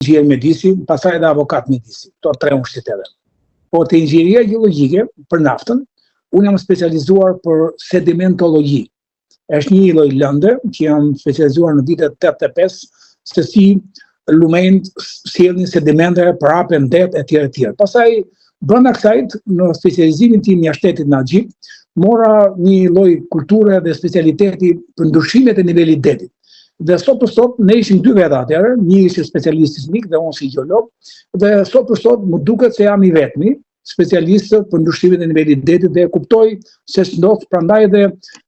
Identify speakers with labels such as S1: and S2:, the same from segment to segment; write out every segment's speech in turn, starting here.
S1: inxhinier mjedisi, pastaj edhe avokat mjedisi. Këto 3 universitete. Po te inxhinieria gjeologjike për naftën, unë jam specializuar për sedimentologji. Është një lloj lënde që jam specializuar në vitet 85 se si lumejt sjellnin sedimente për hapën det etj. Pastaj brenda kësaj në specializimin tim jashtëtit në Axhip, mora një lloj kulture dhe specialiteti për ndryshimet e nivelit detit. Dhe sot për sot ne ishim 2 veta atëherë, një ishte specialist sismik dhe unë si gjeolog, dhe sot për sot më duket se jam I vetmi specialist për ndryshimet e nivelit detit dhe kuptoj se s'ndodh, prandaj edhe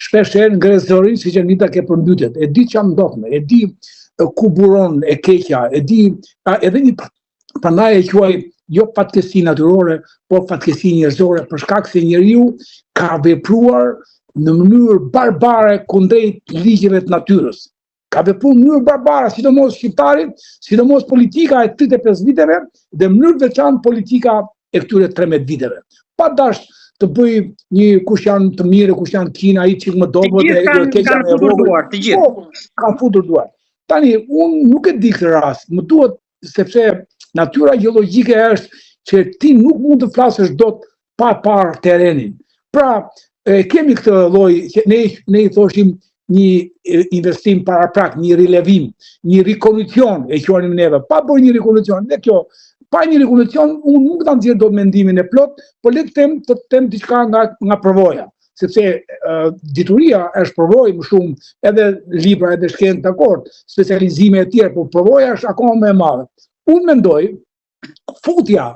S1: shpesh herë ngres zërin siç e Nita ke përmbytjet. E di çfarë ndodh, e di ku buron e keqja, e di edhe një prandaj e quaj jo fatkeqësi natyrore, por fatkeqësi njerëzore për shkak se njeriu ka vepruar në mënyrë barbare kundrejt ligjeve të natyrës. Ka vepruar në mënyrë barbare, sidomos shqiptarit, sidomos politika e 35 viteve dhe në mënyrë veçantë politika e këtyre 13 viteve. Pa dash të bëj një kush janë të mirë, kush janë Kina, ai çik më dobët
S2: e keqja e vogël. Të gjithë
S1: kanë futur duar. Tani unë nuk e di këtë rast, më duhet sepse natyra gjeologjike është që ti nuk mund të flasësh dot pa parë terrenin. Pra, kemi këtë lloj që ne I thoshim një investim paraprak, një rilevim, një rikondicion, e quajmë neve, pa bërë një rikondicion. Dhe kjo, pa një rikondicion, unë nuk ta nxjerr dot mendimin e plot, por le të them diçka nga përvoja. Sepse dituria është përvojë më shumë, edhe libra, edhe shkencë, dakord, specializime e tjera, por përvoja është akoma më e madhe. Unë mendoj futja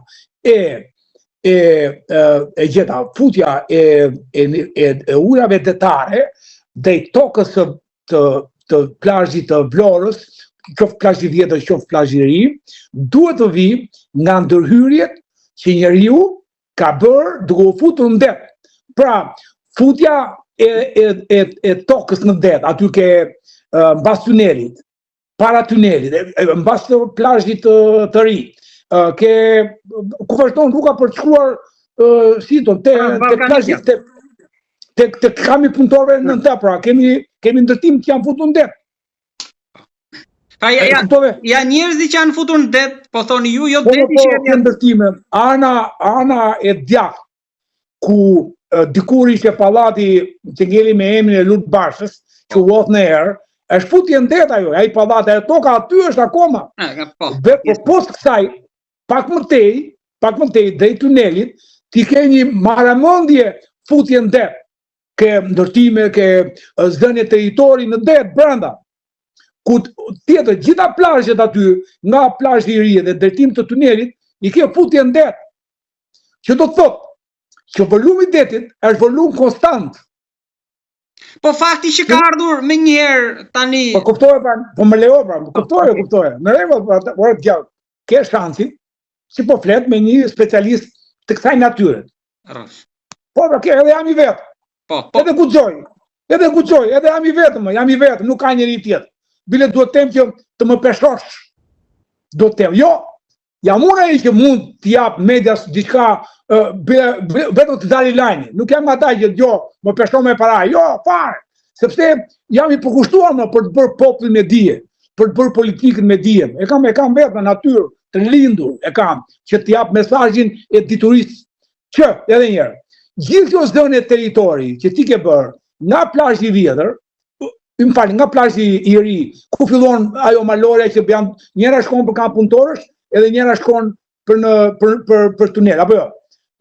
S1: futja e ujrave detare drejt tokës të plazhit të Vlorës, qoftë plazhi I vjetër, qoftë plazhi I ri, duhet të vi nga ndërhyrjet që njeriu ka bërë duke u futur në det. Pra, futja e tokës në det, aty ke mbas tunelit, para tunelit, mbas të plazhit të ri, ke ku vazhdon rruga për të shkuar te plazhit te kami punëtorëve në të, pra kemi ndërtim që janë futur në det.
S2: Ja njerëzit që janë futur në det, po thoni ju, jo deti që
S1: janë ndërtime. Ana e djathtë, ku dikur ishte pallati që ngeli me emrin e Lut Bashës, që u hodh në erë, është futje në det ajo, ai pallati, ajo toka aty është akoma. Dhe poshtë kësaj, pak më tej drejt tunelit, ti ke një marramendje futje në det. Ke ndërtime, ke zënje territori në det brenda. Ku tjetër gjitha plazhet aty, nga plazhi I ri dhe drejtim të tunelit, I ke futje në det. Që do të thotë që volumi I detit është volum konstant.
S2: Po fakti që ka ardhur me njëherë tani.
S1: Po kuptoj pra, po më lejo pra, kuptoj. Në rregull, por gjallë. Ke shansin si po flet me një specialist të kësaj natyre. Po pra, edhe jam I vetë. Edhe guxoj, edhe jam I vetëm, nuk ka njeri tjetër. Bile duhet them që të më peshosh. Do të them, jo, jam unë ai që mund të jap medias diçka vetëm të dalë lajmi. Nuk jam ata që jo, më peshon me para, jo, fare. Sepse jam I përkushtuar për të bërë popullin me dije, për të bërë politikën me dije. E kam vetë në natyrë të lindur, që të jap mesazhin e diturisë që edhe një herë. Gjithë kjo zënë e territori që ti ke bërë nga plazhi I vjetër, nga plazhi I ri, ku fillon ajo malore që njëra shkon për kamp punëtorësh, edhe njëra shkon për tunel, apo jo.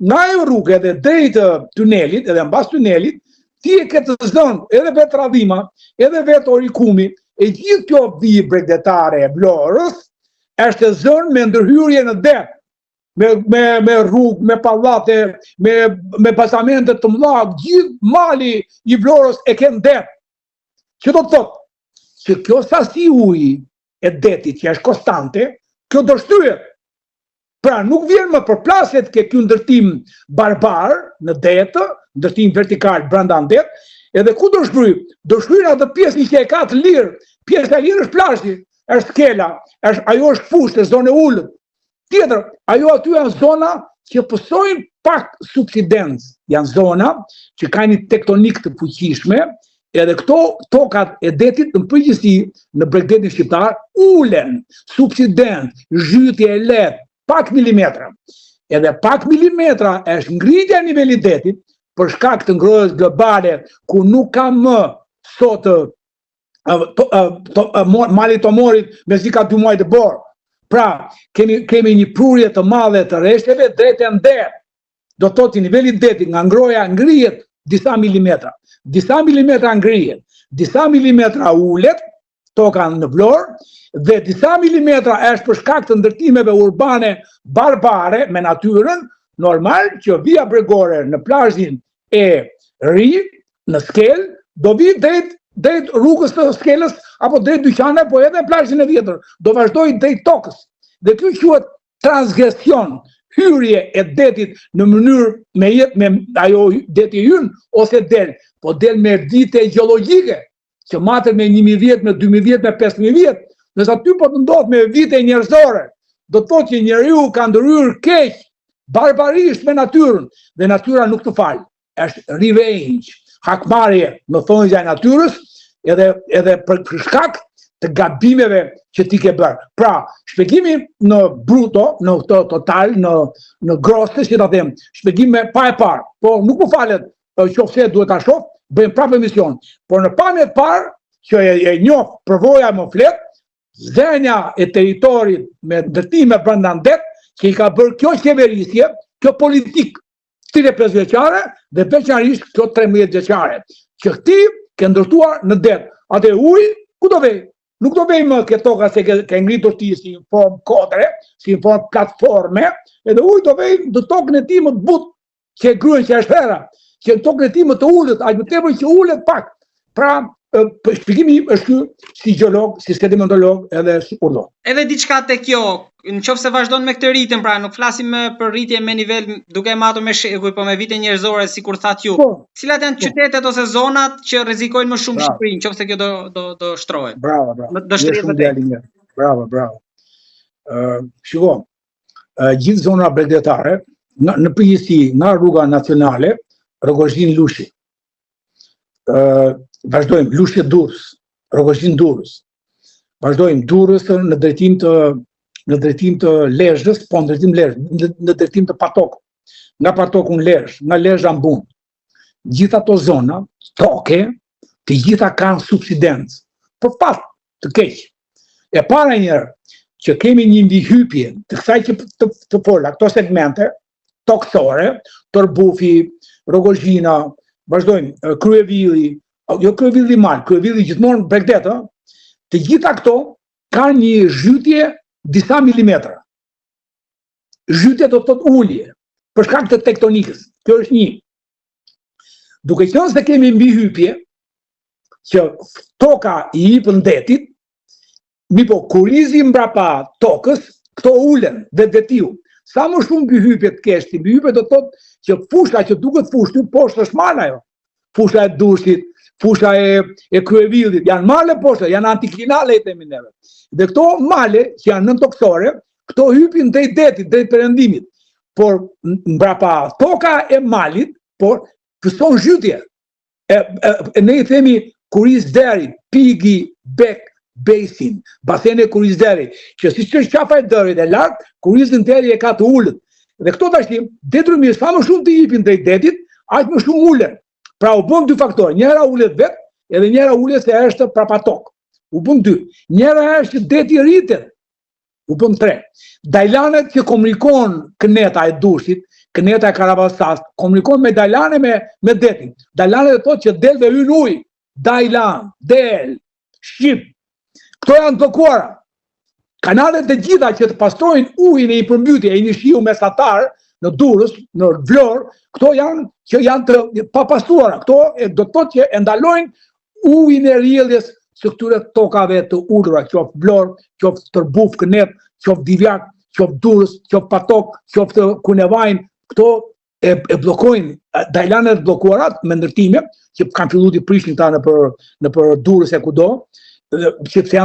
S1: Nga ajo rrugë edhe drejt tunelit, edhe mbas tunelit, ti e ke të zënë edhe vetë radhima, edhe vetë orikumi, e gjithë kjo vijë bregdetare e Vlorës është zënë me ndërhyrje në det. Me rrugë, me pallate, me basamente të mëdha, gjithë mali I Vlorës e ke në det. Që do të thotë që kjo sasi uji e detit që është konstante, kjo do shtyhet. Pra nuk vjen më përplaset ke ky ndërtim barbar në det, ndërtim vertikal brenda në det, edhe ku do shkryj? Do shkryj atë pjesën që e ka të lirë. Pjesa e lirë është plazhi, është skela, ajo është fushë, zonë e ulët. Tjetër, ajo aty janë zona që pësojnë pak subsidencë. Janë zona që ka një tektonik të fuqishme, edhe këto tokat e detit në përgjithësi në bregdetin shqiptar ulen subsident, zhytje e lehtë, pak milimetra. Edhe pak milimetra është ngritja e nivelit detit për shkak të ngrohjes globale ku nuk ka më sot mali tomorit me si ka 2 muaj të borë. Pra, kemi një prurje të madhe të rreshtjeve drejt e nder. Do të thotë niveli i detit nga ngroja ngrihet disa milimetra. Disa milimetra ngrihet, disa milimetra ulet, toka në Vlorë dhe disa milimetra është për shkak të ndërtimeve urbane barbare me natyrën, normal që via bregore në plazhin e ri, në Skel, do vi drejt rrugës të Skelës apo drejt dyqane, po edhe në plazhin e vjetër, do vazhdoj drejt tokës. Dhe kjo quhet transgresion, hyrje e detit në mënyrë me ajo deti hyn ose del, po del me erdite gjeologjike, që matet me 1000 vjet, me 2000 vjet, me 5000 vjet, nëse aty po të ndodh me vite njerëzore, do të thotë që njeriu ka ndryrë keq, barbarisht me natyrën, dhe natyra nuk të fal. Është revenge, hakmarrje në thonjza e natyrës, edhe për shkak të gabimeve që ti ke bërë. Pra, shpjegimi në bruto, në total, në grosse, si ta them, shpjegim me pa e parë, po nuk më falet qofse duhet ta shoh, bëjmë prapë emision. Por në pamje të parë, që e njoh përvoja më flet, zënia e territorit me ndërtime brenda ndet, që i ka bërë kjo qeverisje, kjo politikë, këtire 5 vjeqare dhe veçanërisht kjo 13 vjeqare, që këti ke ndërtuar në det. Atë uji, ku do vej? Nuk do vej më këtë toka se ke ngritur ti si në formë kodre, si në formë platforme, edhe uji do vej në tokën e ti më të butë, që e gryen që është hera, që në tokën e ti më të ullët, aq më tepër që ullët pak. Pra, shpjegimi im është ky si gjeolog, si sedimentolog edhe si urlog.
S2: Edhe diçka te kjo, nëse vazhdon me këtë ritëm, pra nuk flasim për rritje me nivel duke matur me shekuj, po me vite njerëzore sikur thatë ju. Cilat janë qytetet ose zonat që rrezikojnë më shumë Shqipërinë, nëse kjo do shtrohet?
S1: Bravo.
S2: Do shtrihet vërtet.
S1: Bravo. Shiko, gjithë zona bregdetare, në përgjithësi nga rruga nacionale, Rogozhin Lushi. Vazhdojmë Lushi Durrës, Rogozhin Durrës. Vazhdojmë Durrës në drejtim të Lezhës, po në drejtim të Patokut. Nga Patoku në Lezhë, nga Lezhë në Bun. Gjitha ato zona, toke, të gjitha kanë subsidencë, për fat të keq. E para njërë, që kemi një mbihypje të kësaj që të fola, këto segmente, tokësore, Torbufi, Rogozhina, vazhdojmë, Kryevilli, jo Kryevilli mal, Kryevilli gjithmonë bregdet, të gjitha këto kanë një zhytje disa milimetra. Zhytje do të thotë ulje, për shkak të tektonikës. Kjo është një. Duke qenë se kemi mbihypje, që toka i hipën detit, po kurizi mbrapa tokës, këto ulen dhe detiu. Sa më shumë mbihypje të kesh, mbihypje do të thotë që fusha që duket fushë, poshtë është mal ajo. Fusha e Durrësit, fusha e Kryevillit, janë male poshtë, janë antiklinale e themi neve. Dhe këto male që janë nëntoksore, këto hypin drejt detit, drejt perëndimit. Por mbrapa toka e malit, por këson zhytje. Ne i themi kuriz deri, Pigi, Bek, Basin, basene kuriz deri, që si që është qafa e dërit e lartë, kurizin deri e ka të ullët. Dhe këto të ashtim, detrymisht, sa më shumë të hipin drejt detit, aq më shumë ullën. Pra u bën 2 faktorë, njëra ullet vetë, edhe njëra ullet se është prapa tokë. U bën 2. Njëra është që deti rritet. U bën 3. Dajlanet që komunikon këneta e Durrësit, këneta e Karabasas, komunikon me dajlane me detin. Dajlanet e thotë që del dhe hyn ujë. Dajlan, del, shqip. Këto janë blokuara. Kanalet e gjitha që të pastrojnë ujin e i përmbytje e një shiu mesatar në Durrës, në Vlorë, këto janë të papastruara. Këto do të thotë që e ndalojnë ujin e rrjedhjes së këtyre tokave të urdhura, qoftë Vlorë, qoftë Tërbuf, Kënet, qoftë Divjak, qoftë Durrës, qoftë Patok, qoftë Kunevajnë, këto e blokojnë dajlanet bllokuarat me ndërtime që kanë filluar të prishin këta në për Durrës e kudo, sepse janë